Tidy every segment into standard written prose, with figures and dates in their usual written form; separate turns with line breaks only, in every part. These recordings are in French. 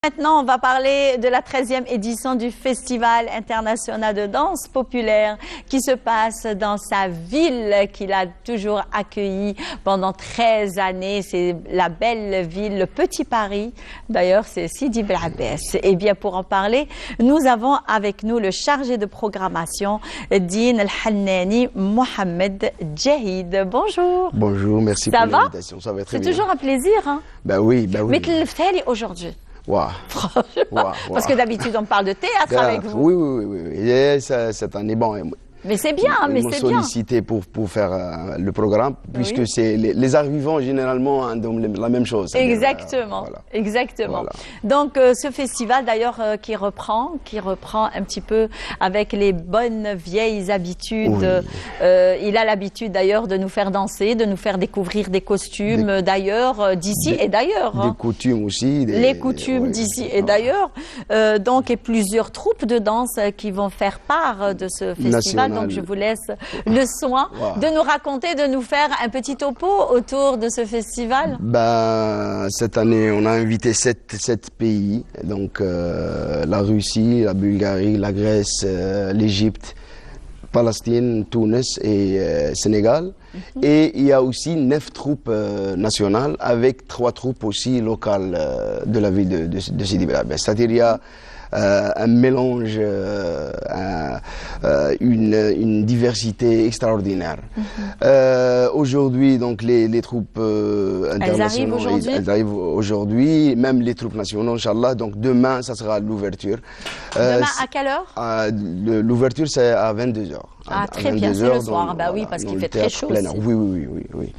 Maintenant, on va parler de la 13e édition du Festival international de danse populaire qui se passe dans sa ville qu'il a toujours accueillie pendant 13 années. C'est la belle ville, le petit Paris. D'ailleurs, c'est Sidi Bel Abbès. Et bien, pour en parler, nous avons avec nous le chargé de programmation, Din El-Hannani Mohamed Djahid. Bonjour.
Bonjour, merci pour l'invitation. Ça va très bien.
C'est toujours un plaisir. Hein?
Ben oui, ben oui.
Mais tu aujourd'hui.
Wow.
Parce que d'habitude, on parle de théâtre avec vous.
Oui. Et cette année, bon.
Mais c'est bien, mais c'est bien.
Sollicité pour faire le programme, puisque c'est les arts vivants généralement hein, la même chose.
Exactement,
voilà.
Exactement.
Voilà.
Donc ce festival d'ailleurs qui reprend un petit peu avec les bonnes vieilles habitudes. Oui. Il a l'habitude d'ailleurs de nous faire danser, de nous faire découvrir des costumes d'ailleurs d'ici et d'ailleurs.
Des coutumes aussi.
Les coutumes d'ici et d'ailleurs. Donc et plusieurs troupes de danse qui vont faire part de ce festival. Donc je vous laisse le soin de nous raconter, de nous faire un petit topo autour de ce festival.
Ben, cette année, on a invité 7 pays, donc la Russie, la Bulgarie, la Grèce, l'Égypte, Palestine, Tunis et Sénégal. Et il y a aussi 9 troupes nationales avec 3 troupes aussi locales de la ville de Sidi Bel Abbès. C'est-à-dire il y a un mélange, une diversité extraordinaire. Aujourd'hui, donc les troupes internationales, elles arrivent aujourd'hui, même les troupes nationales, Inch'Allah. Donc demain, ça sera l'ouverture.
Demain à quelle heure?
L'ouverture, c'est à 22h.
Ah, très bien, c'est le soir. Bah oui, parce qu'il fait très chaud aussi.
Oui.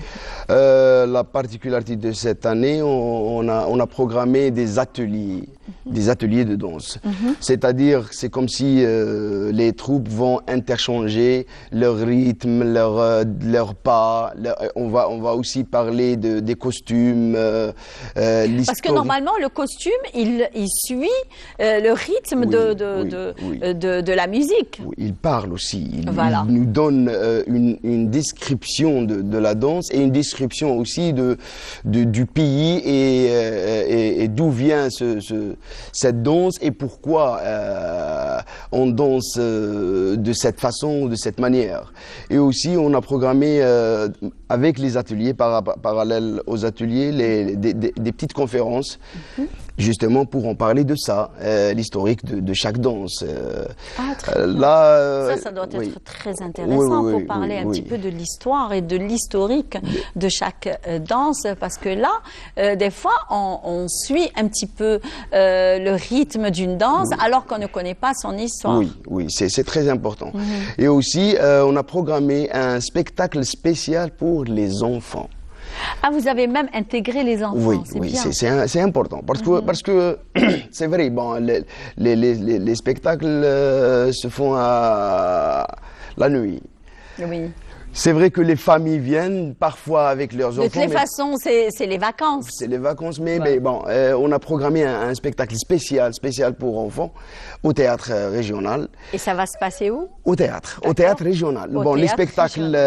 La particularité de cette année, on a programmé des ateliers de danse. C'est-à-dire, c'est comme si les troupes vont interchanger leur rythme, leur pas. On va aussi parler des costumes.
Parce que normalement, le costume, il suit le rythme de la musique.
Oui, il parle aussi. Il nous donne une description de la danse et une description aussi du pays et d'où vient cette danse et pourquoi on danse de cette façon, de cette manière. Et aussi, on a programmé avec les ateliers, parallèles aux ateliers, des petites conférences, justement pour en parler de ça, l'historique de chaque danse.
Ça doit être très intéressant pour parler un petit peu de l'histoire et de l'historique de chaque danse, parce que là, des fois, on suit un petit peu le rythme d'une danse alors qu'on ne connaît pas son histoire.
Oui, c'est très important. Et aussi, on a programmé un spectacle spécial pour les enfants.
Ah, vous avez même intégré les enfants,
c'est important, parce que c'est vrai, bon, les spectacles se font la nuit.
Oui.
C'est vrai que les familles viennent parfois avec leurs enfants.
De toutes les façons, c'est les vacances.
C'est les vacances, mais bon, on a programmé un spectacle spécial pour enfants au théâtre régional.
Et ça va se passer où?
Au théâtre régional. Les spectacles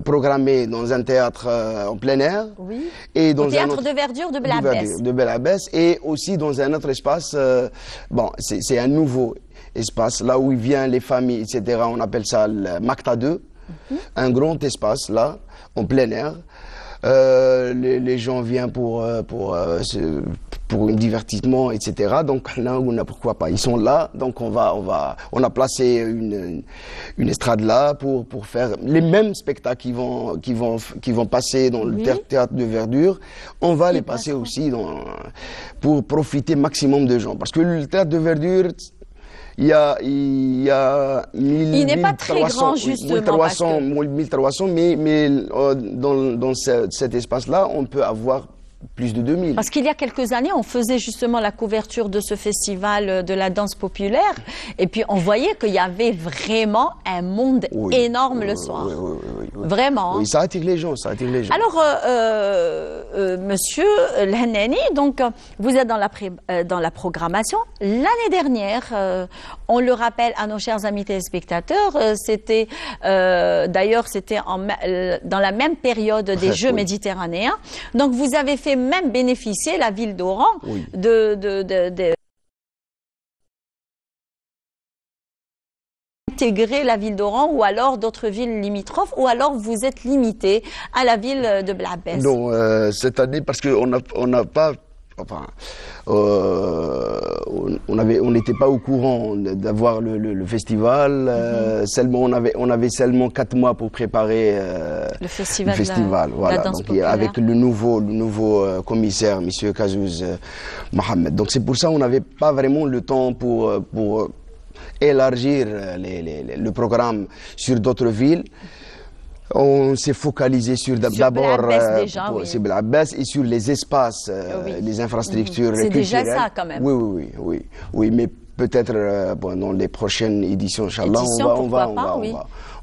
programmés dans un théâtre en plein air.
Oui.
Et dans
au théâtre de verdure de Bel Abbès.
De Bel Abbès et aussi dans un autre espace. C'est un nouveau espace, là où viennent les familles, etc. On appelle ça le Makta 2, un grand espace là, en plein air. Les gens viennent pour un divertissement, etc. Donc là, pourquoi pas. Ils sont là, donc on a placé une estrade là pour faire les mêmes spectacles qui vont passer dans le théâtre de verdure. On va les passer aussi pour profiter maximum de gens, parce que le théâtre de verdure, il
n'est pas très grand, justement.
1300, mais dans cet espace-là, on peut avoir plus de 2000.
Parce qu'il y a quelques années, on faisait justement la couverture de ce festival de la danse populaire et puis on voyait qu'il y avait vraiment un monde énorme le soir. Vraiment.
Oui, ça attire les gens, ça attire les gens.
Alors, Monsieur Lhennani, donc vous êtes dans la programmation. L'année dernière, on le rappelle à nos chers amis téléspectateurs, c'était d'ailleurs c'était dans la même période des Jeux méditerranéens. Donc vous avez fait même bénéficier la ville d'Oran de intégrer la ville d'Oran ou alors d'autres villes limitrophes, ou alors vous êtes limité à la ville de Blabès?
Non, cette année, parce qu'on n'a pas... Enfin, on n'était pas au courant d'avoir le festival. Seulement, on avait seulement 4 mois pour préparer
le festival.
Voilà.
La danse
donc,
populaire.
avec le nouveau commissaire, Monsieur Kazouz Mohamed. Donc c'est pour ça qu'on n'avait pas vraiment le temps pour élargir le programme sur d'autres villes. On s'est focalisé sur d'abord sur Blabès et sur les espaces, les infrastructures culturelles.
C'est déjà ça quand même.
Oui, mais peut-être dans les prochaines éditions, Inch'Allah,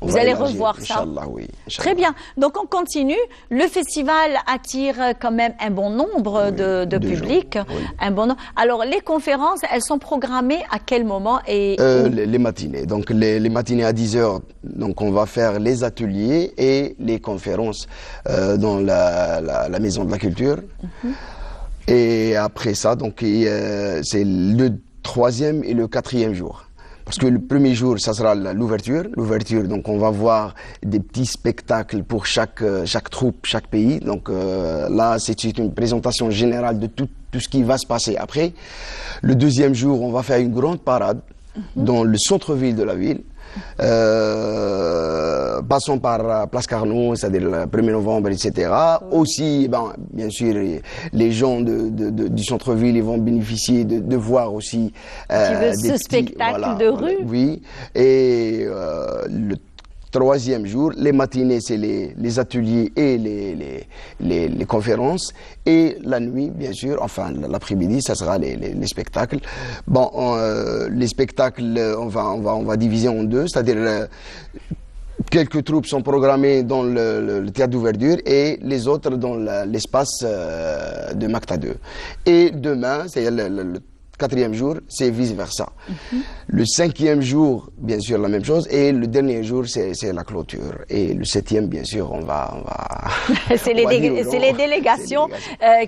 Vous allez revoir ça.
Oui,
très bien. Donc on continue. Le festival attire quand même un bon nombre de public. Un bon nombre. Alors les conférences, elles sont programmées à quel moment et
les matinées. Donc les matinées à 10h, donc on va faire les ateliers et les conférences dans la maison de la culture. Et après ça, donc c'est le 3e et le 4e jour. Parce que le premier jour, ça sera l'ouverture. L'ouverture, donc on va voir des petits spectacles pour chaque troupe, chaque pays. Donc là, c'est une présentation générale de tout ce qui va se passer après. Le 2e jour, on va faire une grande parade dans le centre-ville de la ville. Passons par Place Carnot, c'est-à-dire le 1er novembre, etc. Aussi, bien sûr, les gens du centre-ville, ils vont bénéficier de voir aussi
ce spectacle de rue.
Oui, et le 3e jour, les matinées, c'est les ateliers et les conférences. Et la nuit, bien sûr, enfin l'après-midi, ça sera les spectacles. Bon, les spectacles, on va diviser en deux, c'est-à-dire quelques troupes sont programmées dans le théâtre d'ouverture et les autres dans l'espace de Makta 2. Et demain, c'est le 4e jour, c'est vice-versa. Le 5e jour, bien sûr, la même chose. Et le dernier jour, c'est la clôture. Et le 7e, bien sûr, on va
c'est les délégations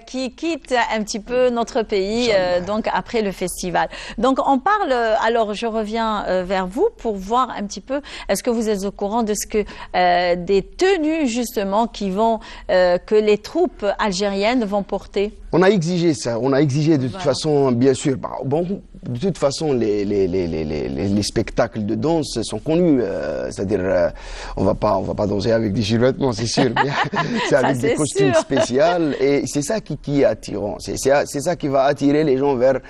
qui quittent un petit peu notre pays donc après le festival. Donc on parle, alors je reviens vers vous pour voir un petit peu, est-ce que vous êtes au courant de ce que des tenues justement que les troupes algériennes vont porter?
On a exigé ça, on a exigé de toute façon, bien sûr. Bon, de toute façon, les spectacles de danse sont connus. C'est-à-dire, on va pas danser avec des survêtements, c'est sûr. C'est avec des costumes spéciaux. Et c'est ça qui est attirant. C'est ça qui va attirer les gens vers.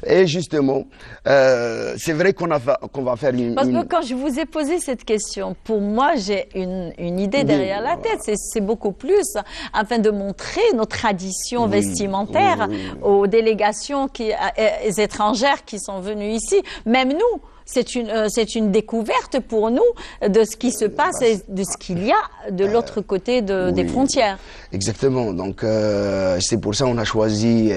Et justement, c'est vrai qu'on va faire une.
Parce que quand je vous ai posé cette question, pour moi, j'ai une idée derrière la tête. C'est beaucoup plus afin de montrer nos traditions vestimentaires aux délégations étrangères qui sont venues ici. Même nous, c'est une découverte pour nous de ce qui se passe et de ce qu'il y a de l'autre côté des frontières.
Exactement. Donc c'est pour ça qu'on a choisi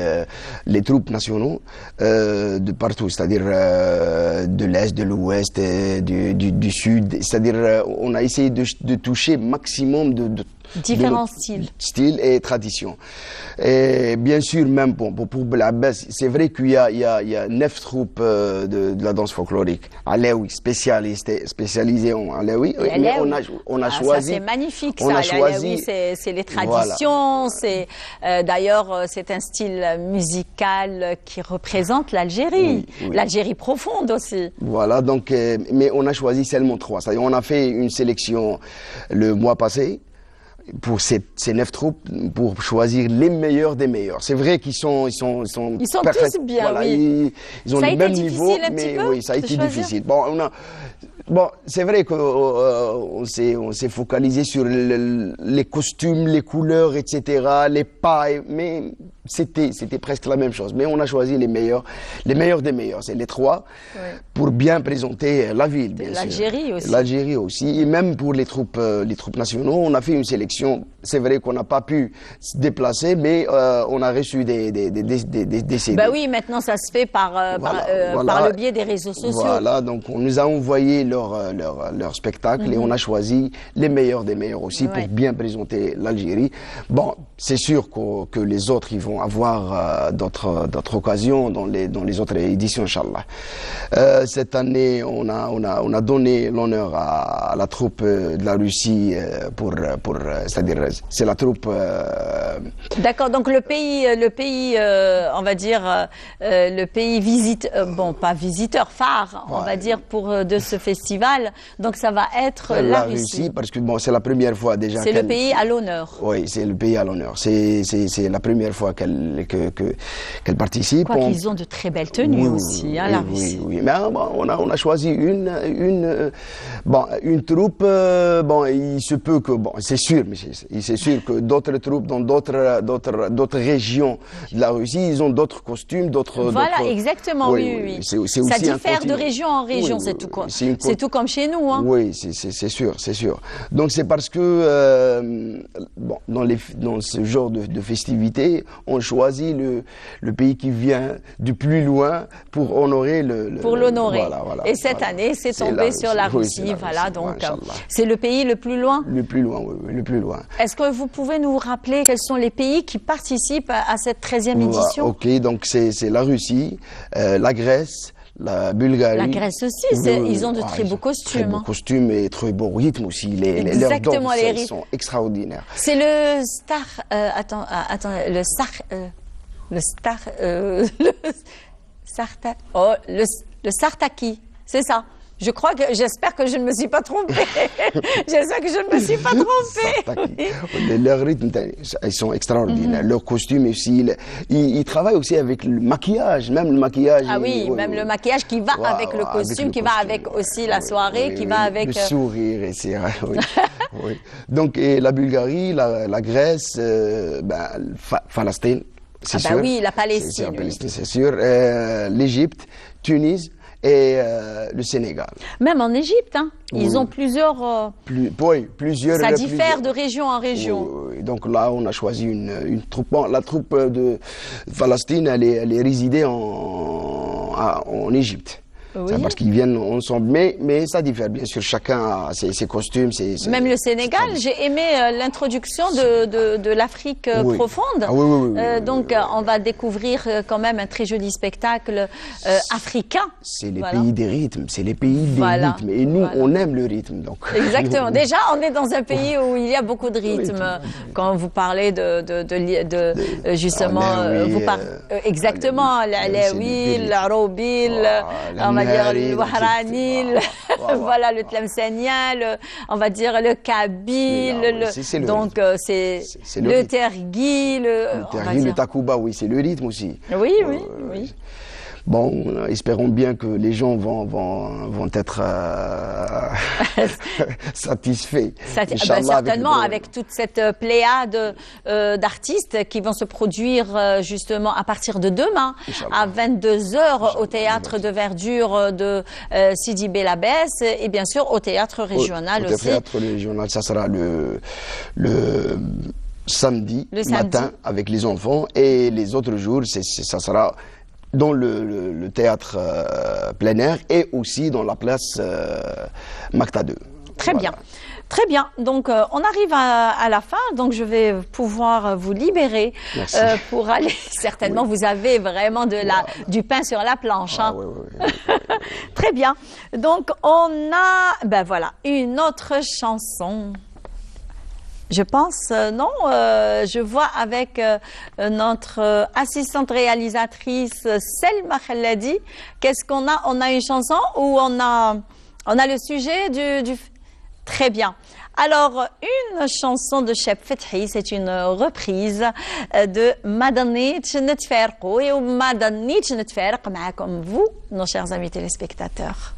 les troupes nationaux de partout, c'est-à-dire de l'Est, de l'Ouest, du Sud. C'est-à-dire on a essayé de toucher maximum de
différents
styles et traditions. Et bien sûr, même pour Blabès, c'est vrai qu'il y a 9 troupes de la danse folklorique. Alaoui, spécialisées en Alaoui. On a choisi.
Ça, c'est magnifique, ça. Alaoui, c'est les traditions. C'est d'ailleurs, c'est un style musical qui représente l'Algérie. L'Algérie profonde aussi.
Voilà, donc, mais on a choisi seulement 3. C'est-à-dire, on a fait une sélection le mois passé pour ces 9 troupes, pour choisir les meilleurs des meilleurs. C'est vrai qu'ils sont
tous bien,
voilà, ils ont le même niveau,
mais
oui, ça a été difficile. Bon, c'est vrai qu'on s'est focalisé sur les costumes, les couleurs, etc., les pailles, mais c'était presque la même chose. Mais on a choisi les meilleurs des meilleurs. C'est les trois pour bien présenter la ville, bien sûr.
L'Algérie aussi.
L'Algérie aussi. Et même pour les troupes nationaux, on a fait une sélection. C'est vrai qu'on n'a pas pu se déplacer, mais on a reçu des CD.
Bah oui, maintenant ça se fait par le biais des réseaux sociaux.
Voilà, donc on nous a envoyé leur spectacle et on a choisi les meilleurs des meilleurs aussi pour bien présenter l'Algérie. Bon, c'est sûr que les autres, ils vont avoir d'autres occasions dans les autres éditions, Inch'Allah. Cette année, on a donné l'honneur à la troupe de la Russie c'est-à-dire, c'est la troupe.
D'accord, donc le pays, on va dire, le pays pas visiteur, phare, on va dire, de ce festival. Donc ça va être la Russie.
Parce que bon, c'est la première fois déjà.
C'est le pays à l'honneur.
Oui, c'est le pays à l'honneur. C'est la première fois qu'elle participe.
Quoi qu'ils ont de très belles tenues aussi, la Russie.
Oui, mais on a choisi une troupe. Il se peut que c'est sûr, mais c'est sûr que d'autres troupes dans d'autres régions de la Russie, ils ont d'autres costumes,
Voilà, exactement, oui. Ça diffère de région en région,
c'est
tout comme chez nous. Hein.
Oui, c'est sûr. Donc c'est parce que dans ce genre de festivités, on choisit le pays qui vient du plus loin pour honorer
pour l'honorer.
Voilà,
et cette année, c'est tombé sur la Russie. Voilà, donc c'est le pays le plus loin.
Le plus loin, oui, le plus loin.
Est-ce que vous pouvez nous rappeler quels sont les pays qui participent à cette 13e édition?
Ok, donc c'est la Russie, la Grèce, la Bulgarie.
La Grèce aussi, ils ont de très beaux costumes.
Très beaux costumes et très beaux rythmes aussi. Leurs danses sont extraordinaires.
C'est le Sartaki, c'est ça. J'espère que je ne me suis pas trompée. J'espère que je ne me suis pas trompée.
Leurs rythmes, ils sont extraordinaires. Leurs costumes aussi. Ils travaillent aussi avec le maquillage, même le maquillage.
Ah oui, même le maquillage qui va avec le costume, qui va avec aussi la soirée, qui va avec...
Le sourire, etc. Oui. Donc, la Bulgarie, la Grèce, Palestine, c'est sûr.
Oui, la Palestine.
C'est sûr. L'Égypte, Tunis. Et le Sénégal.
Même en Égypte, ils ont plusieurs...
plusieurs.
Ça diffère de région en région.
Oui. Donc là, on a choisi une troupe. Bon, la troupe de Palestine, elle est résidée en Égypte. Oui. Parce qu'ils viennent ensemble, mais ça diffère bien sûr, chacun a ses costumes.
Même le Sénégal, j'ai aimé l'introduction de l'Afrique profonde. Donc on va découvrir quand même un très joli spectacle africain.
C'est les pays des rythmes, rythmes. Et nous, on aime le rythme. Donc.
Exactement. Déjà, on est dans un pays où il y a beaucoup de rythmes. Quand vous parlez justement, exactement, l'Alaoui, l'Arobil, on va dire le Wahrani, voilà, le Tlemcenien, on va dire le Kabyle, donc c'est le Tergui,
le Takouba, oui, c'est le rythme aussi.
Oui.
Bon, espérons bien que les gens vont être satisfaits.
Certainement, avec toute cette pléiade d'artistes qui vont se produire justement à partir de demain à 22h au théâtre de verdure de Sidi Belabès et bien sûr au théâtre régional aussi.
Au théâtre régional, ça sera le samedi matin avec les enfants et les autres jours, ça sera dans le théâtre plein air et aussi dans la place Makta 2.
Très bien. Très bien. Donc, on arrive à la fin. Donc, je vais pouvoir vous libérer pour aller. Certainement, vous avez vraiment du pain sur la planche. Hein.
Oui.
Très bien. Donc, on a, une autre chanson. Je pense, non, je vois avec notre assistante réalisatrice Selma Khaladi, qu'est-ce qu'on a? On a une chanson où on a le sujet du... Très bien. Alors, une chanson de Cheb Fethi, c'est une reprise de Madanitch Netferqou et Madanitch Netferq, comme vous, nos chers amis téléspectateurs.